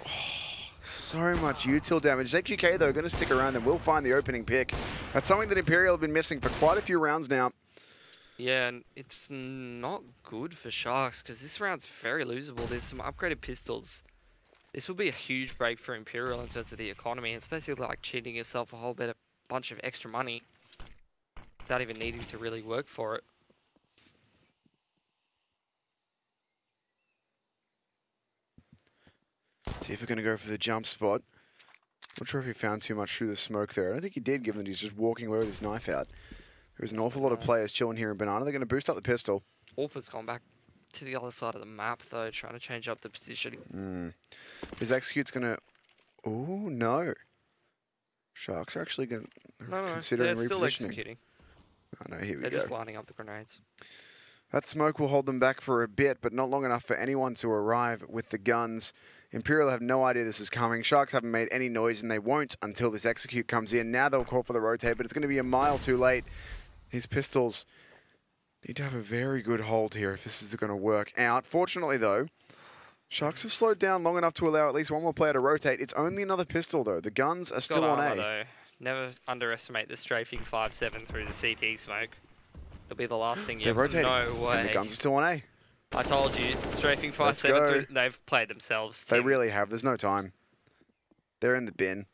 So much util damage. ZQK though, going to stick around and will find the opening pick. That's something that Imperial have been missing for quite a few rounds now. Yeah, and it's not good for Sharks because this round's very losable. There's some upgraded pistols. This will be a huge break for Imperial in terms of the economy. It's basically like cheating yourself a whole bunch of extra money without even needing to really work for it. See if we're going to go for the jump spot. Not sure if he found too much through the smoke there. I don't think he did, given that he's just walking away with his knife out. There's an awful lot of players chilling here in Banana. They're going to boost up the pistol. Orpa's gone back to the other side of the map, though, trying to change up the positioning. His execute's going to... Oh, no. Sharks are actually going to consider they're repositioning. Still executing. Oh, no, here we go. They're just lining up the grenades. That smoke will hold them back for a bit, but not long enough for anyone to arrive with the guns. Imperial have no idea this is coming. Sharks haven't made any noise, and they won't until this execute comes in. Now they'll call for the rotate, but it's going to be a mile too late. These pistols need to have a very good hold here if this is going to work out. Fortunately, though, Sharks have slowed down long enough to allow at least one more player to rotate. It's only another pistol, though. The guns are still on A. Though. Never underestimate the strafing 5-7 through the CT smoke. It'll be the last thing you ever. No way. And the guns are still on A. I told you, strafing 5-7 they've played themselves. They really have. There's no time. They're in the bin.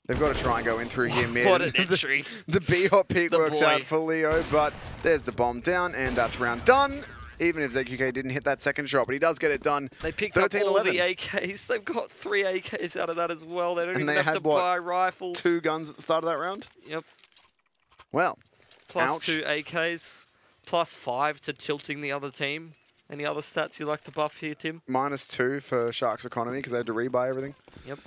They've got to try and go in through here mid. What an entry. The B-hop peak works out for Leo, but there's the bomb down, and that's round done. Even if ZQK didn't hit that second shot, but he does get it done. They picked up all the AKs. They've got 3 AKs out of that as well. They don't even have to buy rifles. 2 guns at the start of that round? Yep. Well, plus 2 AKs, plus 5 to tilting the other team. Any other stats you like to buff here, Tim? -2 for Sharks economy because they had to rebuy everything. Yep.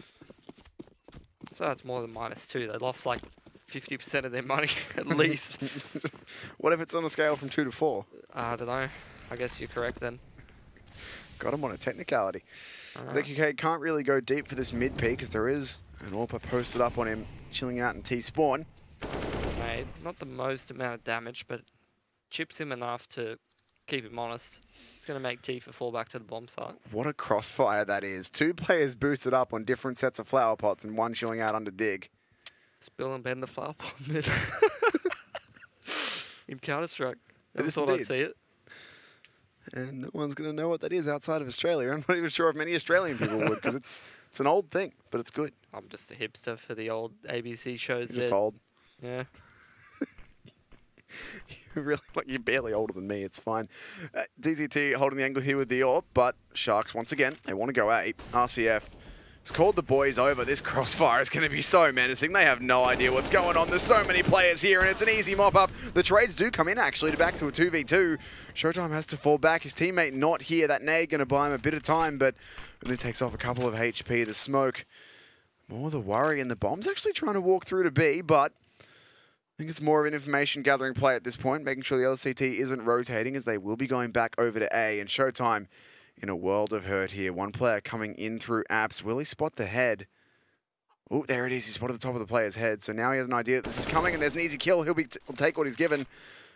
So that's more than -2. They lost like 50% of their money at least. What if it's on a scale from 2 to 4? I don't know. I guess you're correct then. Got him on a technicality. ZQK can't really go deep for this mid peak because there is an AWP posted up on him, chilling out in T-spawn. Made not the most amount of damage, but chips him enough to keep him honest. It's going to make Tifa fall back to the bomb site. What a crossfire that is. 2 players boosted up on different sets of flower pots and 1 chilling out under dig. Spill and bend the flower pot mid. In Counter-Strike. Never thought I'd see it. And no one's going to know what that is outside of Australia. I'm not even sure if many Australian people would because it's an old thing, but it's good. I'm just a hipster for the old ABC shows. You're just old. Yeah. You're barely older than me. It's fine. DZT holding the angle here with the AWP, but Sharks once again they want to go 8. RCF has called the boys over. This crossfire is going to be so menacing. They have no idea what's going on. There's so many players here, and it's an easy mop up. The trades do come in actually to back to a 2v2. Showtime has to fall back. His teammate not here. That nade going to buy him a bit of time, but only takes off a couple of HP. The smoke, more the worry, and the bomb's actually trying to walk through to B, but I think it's more of an information gathering play at this point, making sure the other CT isn't rotating as they will be going back over to A. And Showtime in a world of hurt here. One player coming in through apps. Will he spot the head? Oh, there it is. He spotted the top of the player's head. So now he has an idea that this is coming and there's an easy kill. He'll take what he's given.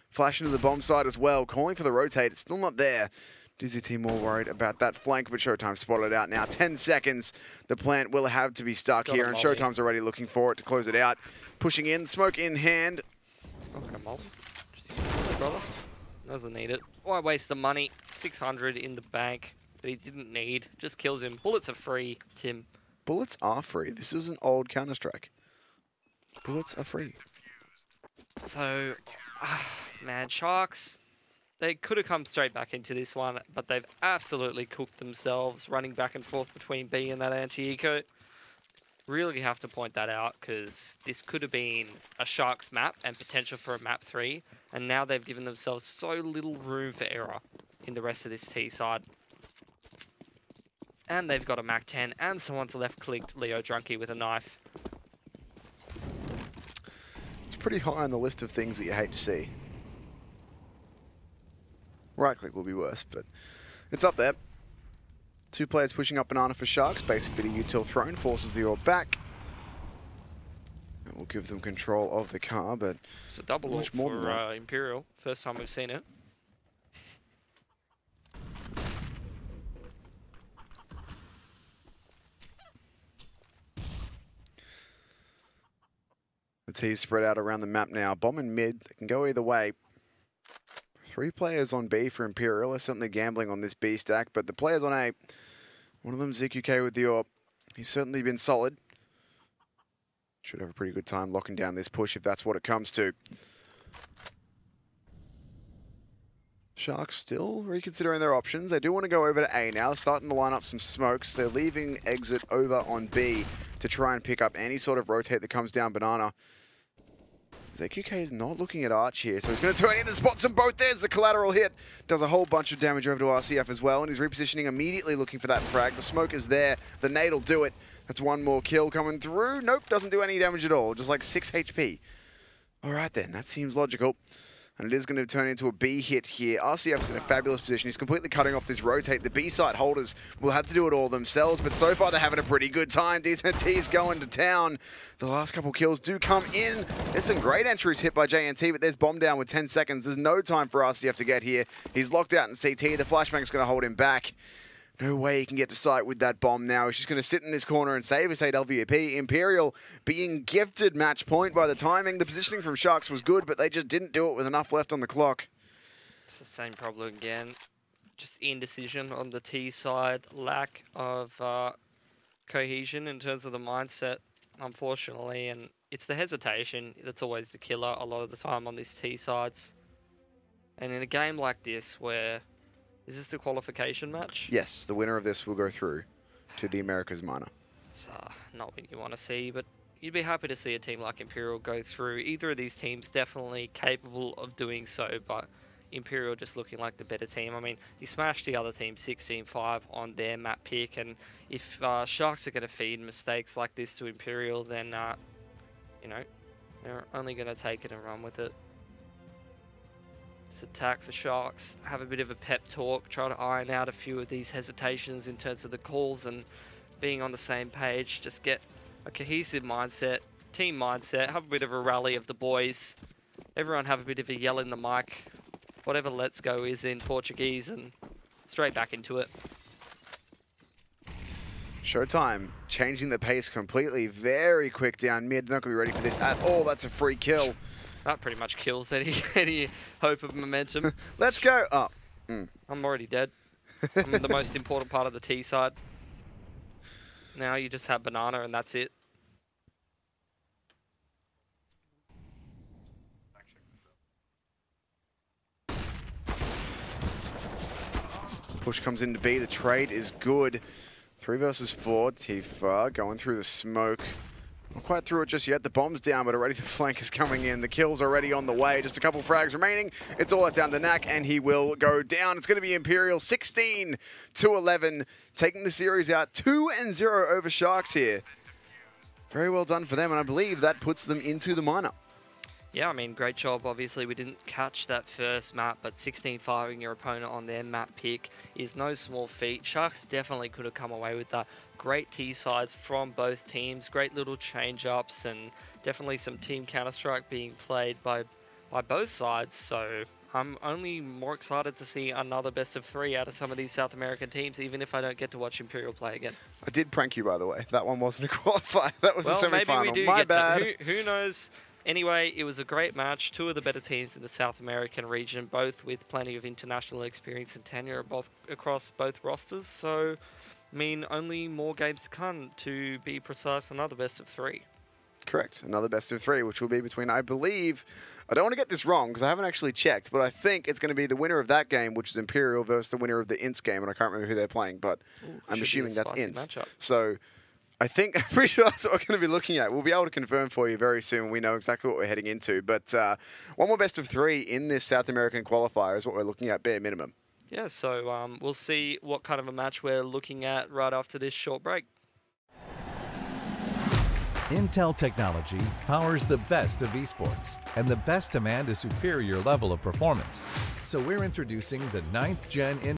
Flash into the bomb side as well. Calling for the rotate. It's still not there. DZT more worried about that flank, but Showtime spotted it out now. 10 seconds. The plant will have to be stuck here, and Showtime's already looking for it to close it out. Pushing in, smoke in hand. Not gonna molly. Just use it, brother. Doesn't need it. Why waste the money? 600 in the bank that he didn't need. Just kills him. Bullets are free, Tim. Bullets are free. This is an old Counter-Strike. Bullets are free. So, man, Sharks, they could have come straight back into this one, but they've absolutely cooked themselves, running back and forth between B and that anti-eco. Really have to point that out, because this could have been a Sharks map and potential for a map 3, and now they've given themselves so little room for error in the rest of this T side. And they've got a Mac 10, and someone's left-clicked Leo Drunky with a knife. It's pretty high on the list of things that you hate to see. Right click will be worse, but it's up there. 2 players pushing up banana for Sharks. Basic bit of util thrown, forces the orb back. That will give them control of the car, but it's a double orb for Imperial. First time we've seen it. The T's spread out around the map now. Bomb in mid, they can go either way. 3 players on B for Imperial. They're certainly gambling on this B stack, but the players on A, one of them ZQK with the AWP. He's certainly been solid. Should have a pretty good time locking down this push if that's what it comes to. Sharks still reconsidering their options. They do want to go over to A now. They're starting to line up some smokes. They're leaving exit over on B to try and pick up any sort of rotate that comes down banana. ZQK is not looking at Arch here, so he's going to turn in and spot them both. There's the collateral hit. Does a whole bunch of damage over to RCF as well, and he's repositioning immediately looking for that frag. The smoke is there. The nade will do it. That's one more kill coming through. Nope, doesn't do any damage at all. Just like 6 HP. All right then, that seems logical. And it is going to turn into a B hit here. RCF's in a fabulous position. He's completely cutting off this rotate. The B site holders will have to do it all themselves, but so far they're having a pretty good time. DZT's going to town. The last couple kills do come in. There's some great entries hit by JNT, but there's bomb down with 10 seconds. There's no time for RCF to get here. He's locked out in CT. The flashbang's going to hold him back. No way he can get to site with that bomb now. He's just going to sit in this corner and save his 8 LVP. Imperial being gifted match point by the timing. The positioning from Sharks was good, but they just didn't do it with enough left on the clock. It's the same problem again. Just indecision on the T side. Lack of cohesion in terms of the mindset, unfortunately. And it's the hesitation that's always the killer a lot of the time on these T sides. And in a game like this where... Is this the qualification match? Yes, the winner of this will go through to the Americas Minor. It's not what you want to see, but you'd be happy to see a team like Imperial go through. Either of these teams definitely capable of doing so, but Imperial just looking like the better team. I mean, you smashed the other team 16-5 on their map pick, and if Sharks are going to feed mistakes like this to Imperial, then, you know, they're only going to take it and run with it. Attack for Sharks, have a bit of a pep talk, try to iron out a few of these hesitations in terms of the calls and being on the same page. Just get a cohesive mindset, team mindset, have a bit of a rally of the boys. Everyone have a bit of a yell in the mic, whatever let's go is in Portuguese, and straight back into it. Showtime, changing the pace completely, very quick down mid. They're not going to be ready for this at all. That's a free kill. That pretty much kills any hope of momentum. Let's go. Oh. I'm already dead. I'm the most important part of the T side. Now you just have banana and that's it. Push comes into B. The trade is good. 3 versus 4. Tifa going through the smoke. Not quite through it just yet. The bomb's down, but already the flank is coming in. The kill's already on the way. Just a couple frags remaining. It's all down to Knack, and he will go down. It's going to be Imperial 16-11, taking the series out 2-0 over Sharks here. Very well done for them, and I believe that puts them into the minor. Yeah, I mean, great job. Obviously, we didn't catch that first map, but 16-5ing your opponent on their map pick is no small feat. Sharks definitely could have come away with that. Great T-sides from both teams, great little change-ups, and definitely some team Counter-Strike being played by both sides. So I'm only more excited to see another best of 3 out of some of these South American teams, even if I don't get to watch Imperial play again. I did prank you, by the way. That one wasn't a qualifier. That was a semi-final. Maybe we do My bad. Who knows? Anyway, it was a great match. 2 of the better teams in the South American region, both with plenty of international experience and tenure across both rosters. So, I mean, only more games to come, to be precise, another best of 3. Correct. Another best of 3, which will be between, I believe, I don't want to get this wrong because I haven't actually checked, but I think it's going to be the winner of that game, which is Imperial, versus the winner of the Ints game, and I can't remember who they're playing, but I'm assuming that's Ints. Matchup. So I think, I'm pretty sure that's what we're going to be looking at. We'll be able to confirm for you very soon when we know exactly what we're heading into. But one more best of 3 in this South American qualifier is what we're looking at, bare minimum. Yeah, so we'll see what kind of a match we're looking at right after this short break. Intel technology powers the best of esports, and the best demand a superior level of performance. So we're introducing the 9th Gen